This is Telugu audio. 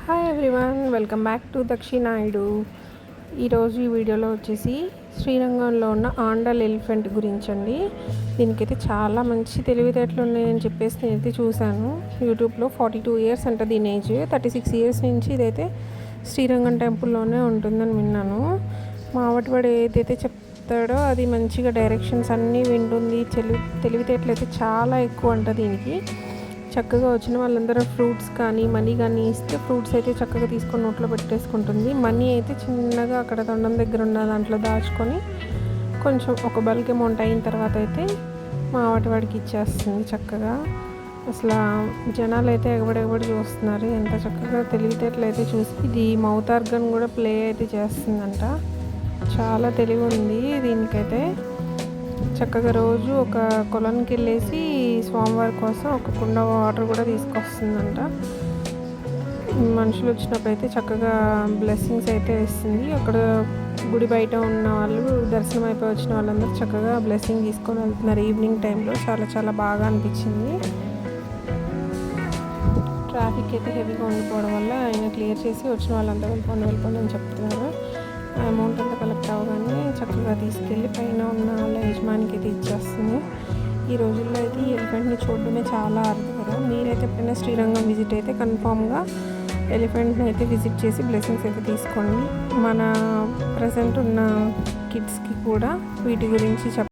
Hi everyone, welcome back to Dakshinayudu. ఈరోజు ఈ వీడియోలో వచ్చేసి శ్రీరంగంలో ఉన్న ఆండల్ ఎలిఫెంట్ గురించి అండి. దీనికైతే చాలా మంచి తెలివితేటలు ఉన్నాయని చెప్పేసి నేనైతే చూశాను యూట్యూబ్లో. 42 ఇయర్స్ అంట దీని ఏజ్. 36 ఇయర్స్ నుంచి ఇదైతే శ్రీరంగం టెంపుల్లోనే ఉంటుందని విన్నాను. మా ఆవటివాడు ఏదైతే చెప్తాడో అది మంచిగా డైరెక్షన్స్ అన్నీ వింటుంది. తెలివితేటలు అయితే చాలా ఎక్కువ అంట దీనికి. చక్కగా వచ్చిన వాళ్ళందరూ ఫ్రూట్స్ కానీ మనీ కానీ ఇస్తే ఫ్రూట్స్ అయితే చక్కగా తీసుకొని నోట్లో పెట్టేసుకుంటుంది. మనీ అయితే చిన్నగా అక్కడ తొండం దగ్గర ఉన్న దాంట్లో దాచుకొని కొంచెం ఒక బల్క్ అమౌంట్ అయిన తర్వాత అయితే మా వాటికి ఇచ్చేస్తుంది చక్కగా. అసలు జనాలు అయితే ఎగబడి చూస్తున్నారు. ఎంత చక్కగా తెలివితేటలు అయితే చూసి ఇది మౌత్ ఆర్గన్ కూడా ప్లే అయితే చేస్తుందంట. చాలా తెలివి ఉంది దీనికైతే. చక్కగా రోజు ఒక కొలనుకి వెళ్ళేసి స్వామివారి కోసం ఒక కుండ వాటర్ కూడా తీసుకొస్తుందంట. మనుషులు వచ్చినప్పుడు అయితే చక్కగా బ్లెస్సింగ్స్ అయితే ఇస్తుంది. అక్కడ గుడి బయట ఉన్న వాళ్ళు దర్శనం అయిపోయి వచ్చిన వాళ్ళందరూ చక్కగా బ్లెస్సింగ్ తీసుకొని వెళ్తున్నారు ఈవినింగ్ టైంలో. చాలా చాలా బాగా అనిపించింది. ట్రాఫిక్ అయితే హెవీగా ఉండిపోవడం వల్ల ఆయన క్లియర్ చేసి వచ్చిన వాళ్ళంతా వెళ్ళిపోండి అని చెప్తున్నారు. అమౌంట్ అంతా కలెక్ట్ అవ్వగానే చక్కగా తీసుకెళ్ళి పైన ఉన్న వాళ్ళ యజమానికి అయితే ఇచ్చేస్తుంది. ఈ రోజుల్లో అయితే ఈ ఎలిఫెంట్ని చూడడమే చాలా అరుదు కదా. మీరైతే ఎప్పుడైనా శ్రీరంగం విజిట్ అయితే కన్ఫామ్గా ఎలిఫెంట్ని అయితే విజిట్ చేసి బ్లెస్సింగ్స్ అయితే తీసుకోండి. మన ప్రజెంట్ ఉన్న కిడ్స్కి కూడా వీటి గురించి